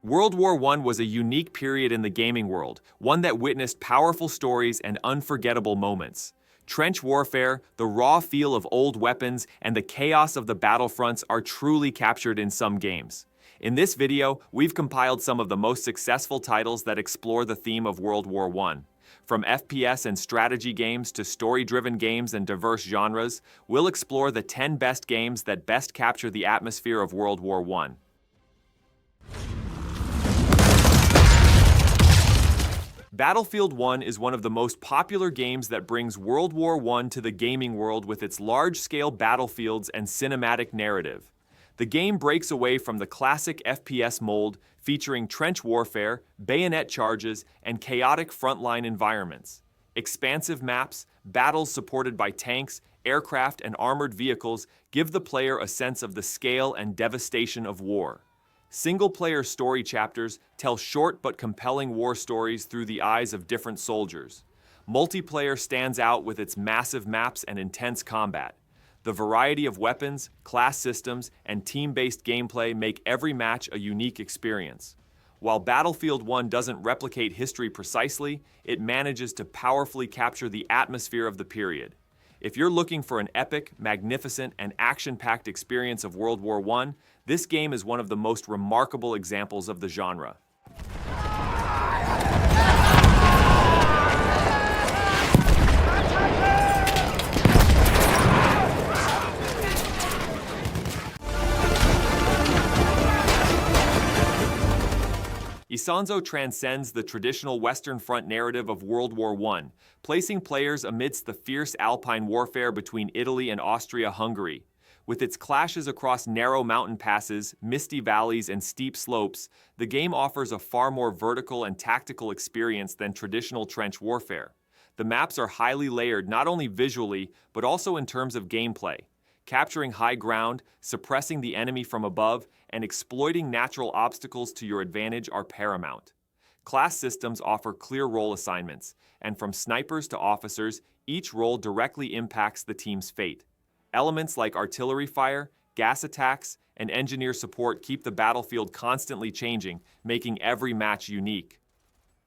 World War I was a unique period in the gaming world, one that witnessed powerful stories and unforgettable moments. Trench warfare, the raw feel of old weapons, and the chaos of the battlefronts are truly captured in some games. In this video, we've compiled some of the most successful titles that explore the theme of World War I. From FPS and strategy games to story-driven games and diverse genres, we'll explore the 10 best games that best capture the atmosphere of World War I. Battlefield 1 is one of the most popular games that brings World War I to the gaming world with its large-scale battlefields and cinematic narrative. The game breaks away from the classic FPS mold, featuring trench warfare, bayonet charges, and chaotic frontline environments. Expansive maps, battles supported by tanks, aircraft, and armored vehicles give the player a sense of the scale and devastation of war. Single-player story chapters tell short but compelling war stories through the eyes of different soldiers. Multiplayer stands out with its massive maps and intense combat. The variety of weapons, class systems, and team-based gameplay make every match a unique experience. While Battlefield 1 doesn't replicate history precisely, it manages to powerfully capture the atmosphere of the period. If you're looking for an epic, magnificent, and action-packed experience of World War I, this game is one of the most remarkable examples of the genre. Isonzo transcends the traditional Western Front narrative of World War I, placing players amidst the fierce Alpine warfare between Italy and Austria-Hungary. With its clashes across narrow mountain passes, misty valleys, and steep slopes, the game offers a far more vertical and tactical experience than traditional trench warfare. The maps are highly layered not only visually, but also in terms of gameplay. Capturing high ground, suppressing the enemy from above, and exploiting natural obstacles to your advantage are paramount. Class systems offer clear role assignments, and from snipers to officers, each role directly impacts the team's fate. Elements like artillery fire, gas attacks, and engineer support keep the battlefield constantly changing, making every match unique.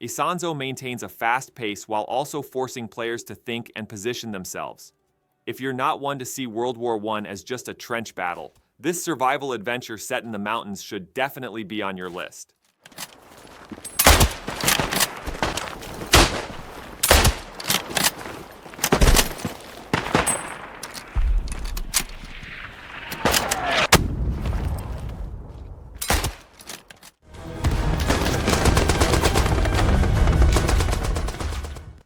Isonzo maintains a fast pace while also forcing players to think and position themselves. If you're not one to see World War I as just a trench battle, this survival adventure set in the mountains should definitely be on your list.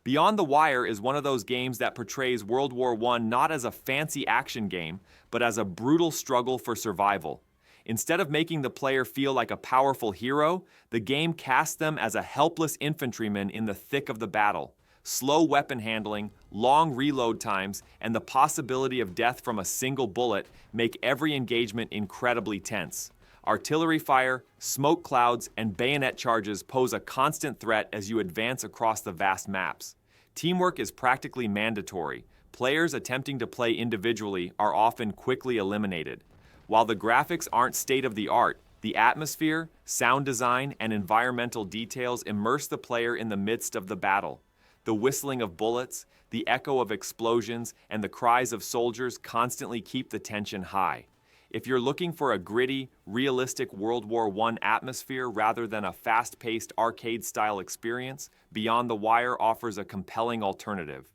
Beyond the Wire is one of those games that portrays World War I not as a fancy action game, but as a brutal struggle for survival. Instead of making the player feel like a powerful hero, the game casts them as a helpless infantryman in the thick of the battle. Slow weapon handling, long reload times, and the possibility of death from a single bullet make every engagement incredibly tense. Artillery fire, smoke clouds, and bayonet charges pose a constant threat as you advance across the vast maps. Teamwork is practically mandatory. Players attempting to play individually are often quickly eliminated. While the graphics aren't state-of-the-art, the atmosphere, sound design, and environmental details immerse the player in the midst of the battle. The whistling of bullets, the echo of explosions, and the cries of soldiers constantly keep the tension high. If you're looking for a gritty, realistic World War I atmosphere rather than a fast-paced arcade-style experience, Beyond the Wire offers a compelling alternative.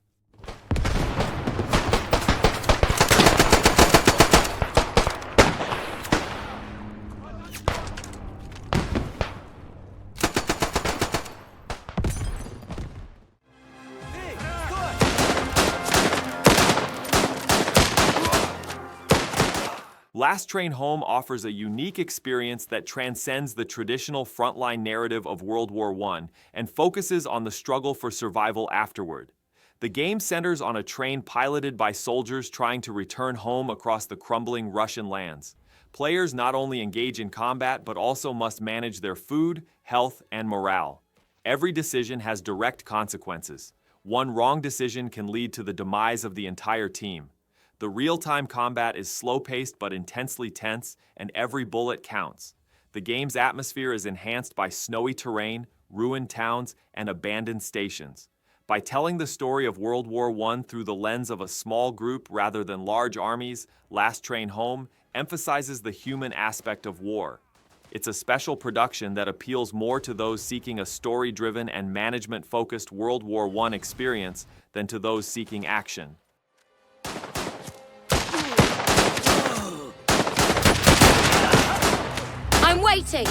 Last Train Home offers a unique experience that transcends the traditional frontline narrative of World War I and focuses on the struggle for survival afterward. The game centers on a train piloted by soldiers trying to return home across the crumbling Russian lands. Players not only engage in combat but also must manage their food, health, and morale. Every decision has direct consequences. One wrong decision can lead to the demise of the entire team. The real-time combat is slow-paced but intensely tense, and every bullet counts. The game's atmosphere is enhanced by snowy terrain, ruined towns, and abandoned stations. By telling the story of World War I through the lens of a small group rather than large armies, Last Train Home emphasizes the human aspect of war. It's a special production that appeals more to those seeking a story-driven and management-focused World War I experience than to those seeking action. I'm waiting!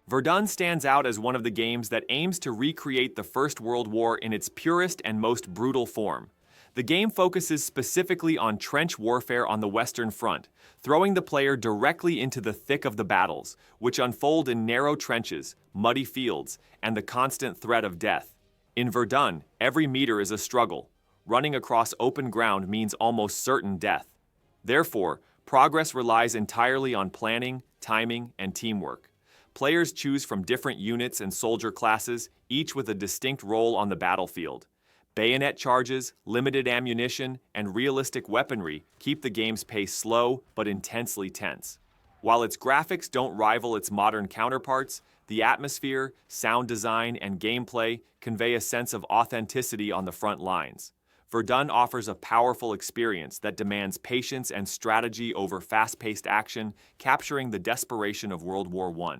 Verdun stands out as one of the games that aims to recreate the First World War in its purest and most brutal form. The game focuses specifically on trench warfare on the Western Front, throwing the player directly into the thick of the battles, which unfold in narrow trenches, muddy fields, and the constant threat of death. In Verdun, every meter is a struggle. Running across open ground means almost certain death. Therefore, progress relies entirely on planning, timing, and teamwork. Players choose from different units and soldier classes, each with a distinct role on the battlefield. Bayonet charges, limited ammunition, and realistic weaponry keep the game's pace slow but intensely tense. While its graphics don't rival its modern counterparts, the atmosphere, sound design, and gameplay convey a sense of authenticity on the front lines. Verdun offers a powerful experience that demands patience and strategy over fast-paced action, capturing the desperation of World War I.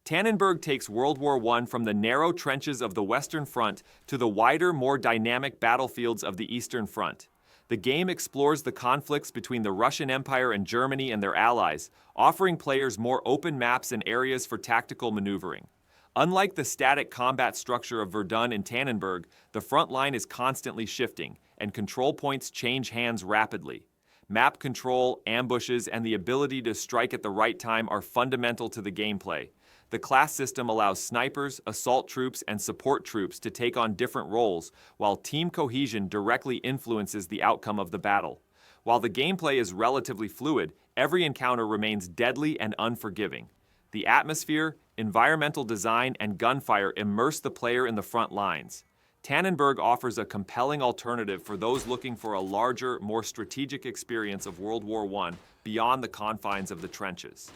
Tannenberg takes World War I from the narrow trenches of the Western Front to the wider, more dynamic battlefields of the Eastern Front. The game explores the conflicts between the Russian Empire and Germany and their allies, offering players more open maps and areas for tactical maneuvering. Unlike the static combat structure of Verdun and Tannenberg, the front line is constantly shifting, and control points change hands rapidly. Map control, ambushes, and the ability to strike at the right time are fundamental to the gameplay. The class system allows snipers, assault troops, and support troops to take on different roles, while team cohesion directly influences the outcome of the battle. While the gameplay is relatively fluid, every encounter remains deadly and unforgiving. The atmosphere, environmental design, and gunfire immerse the player in the front lines. Tannenberg offers a compelling alternative for those looking for a larger, more strategic experience of World War I beyond the confines of the trenches.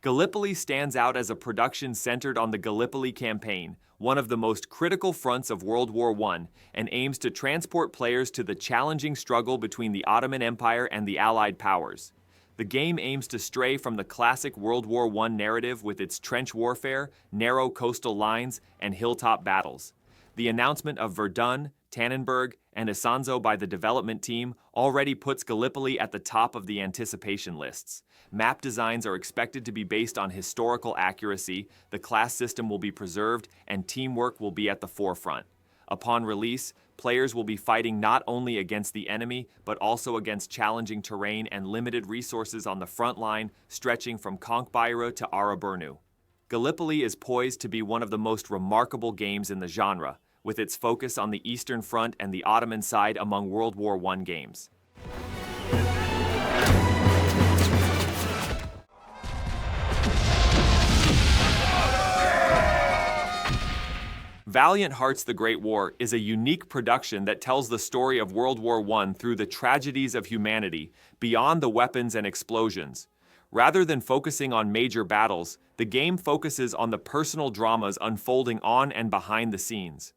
Gallipoli stands out as a production centered on the Gallipoli campaign, one of the most critical fronts of World War I, and aims to transport players to the challenging struggle between the Ottoman Empire and the Allied powers. The game aims to stray from the classic World War I narrative with its trench warfare, narrow coastal lines, and hilltop battles. The announcement of Verdun, Tannenberg, and Isonzo by the development team already puts Gallipoli at the top of the anticipation lists. Map designs are expected to be based on historical accuracy, the class system will be preserved, and teamwork will be at the forefront. Upon release, players will be fighting not only against the enemy, but also against challenging terrain and limited resources on the front line, stretching from Konkbayra to Araburnu. Gallipoli is poised to be one of the most remarkable games in the genre, with its focus on the Eastern Front and the Ottoman side among World War I games. Valiant Hearts: The Great War is a unique production that tells the story of World War I through the tragedies of humanity, beyond the weapons and explosions. Rather than focusing on major battles, the game focuses on the personal dramas unfolding on and behind the scenes.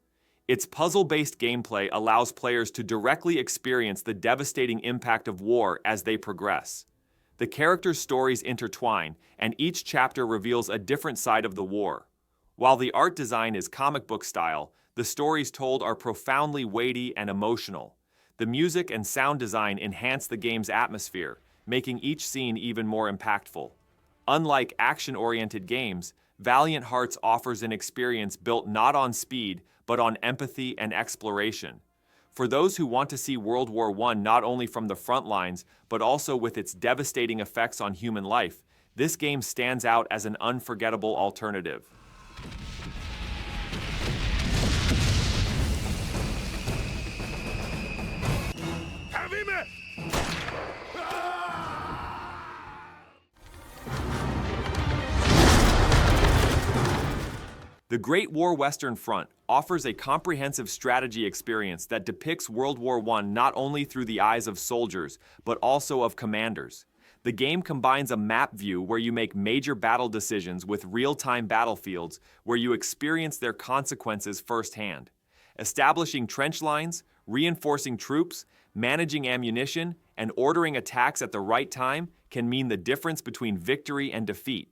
Its puzzle-based gameplay allows players to directly experience the devastating impact of war as they progress. The characters' stories intertwine, and each chapter reveals a different side of the war. While the art design is comic book style, the stories told are profoundly weighty and emotional. The music and sound design enhance the game's atmosphere, making each scene even more impactful. Unlike action-oriented games, Valiant Hearts offers an experience built not on speed, but on empathy and exploration. For those who want to see World War I not only from the front lines, but also with its devastating effects on human life, this game stands out as an unforgettable alternative. The Great War Western Front offers a comprehensive strategy experience that depicts World War I not only through the eyes of soldiers, but also of commanders. The game combines a map view where you make major battle decisions with real-time battlefields where you experience their consequences firsthand. Establishing trench lines, reinforcing troops, managing ammunition, and ordering attacks at the right time can mean the difference between victory and defeat.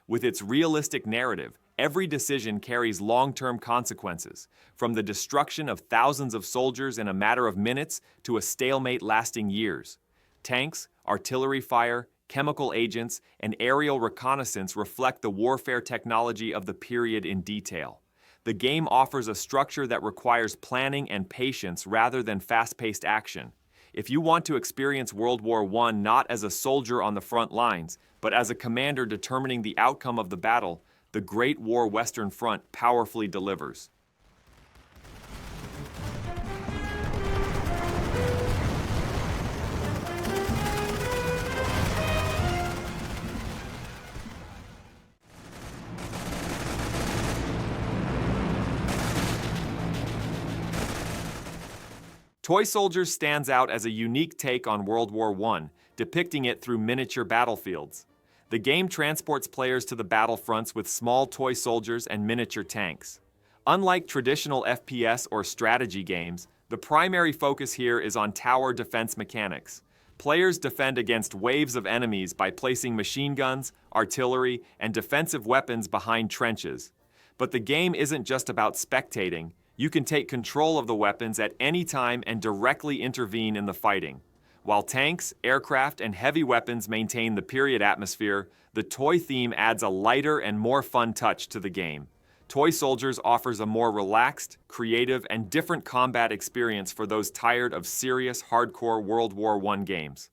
With its realistic narrative, every decision carries long-term consequences, from the destruction of thousands of soldiers in a matter of minutes to a stalemate lasting years. Tanks, artillery fire, chemical agents, and aerial reconnaissance reflect the warfare technology of the period in detail. The game offers a structure that requires planning and patience rather than fast-paced action. If you want to experience World War I not as a soldier on the front lines, but as a commander determining the outcome of the battle, the Great War Western Front powerfully delivers. Toy Soldiers stands out as a unique take on World War I, depicting it through miniature battlefields. The game transports players to the battlefronts with small toy soldiers and miniature tanks. Unlike traditional FPS or strategy games, the primary focus here is on tower defense mechanics. Players defend against waves of enemies by placing machine guns, artillery, and defensive weapons behind trenches. But the game isn't just about spectating. You can take control of the weapons at any time and directly intervene in the fighting. While tanks, aircraft, and heavy weapons maintain the period atmosphere, the toy theme adds a lighter and more fun touch to the game. Toy Soldiers offers a more relaxed, creative, and different combat experience for those tired of serious, hardcore World War I games.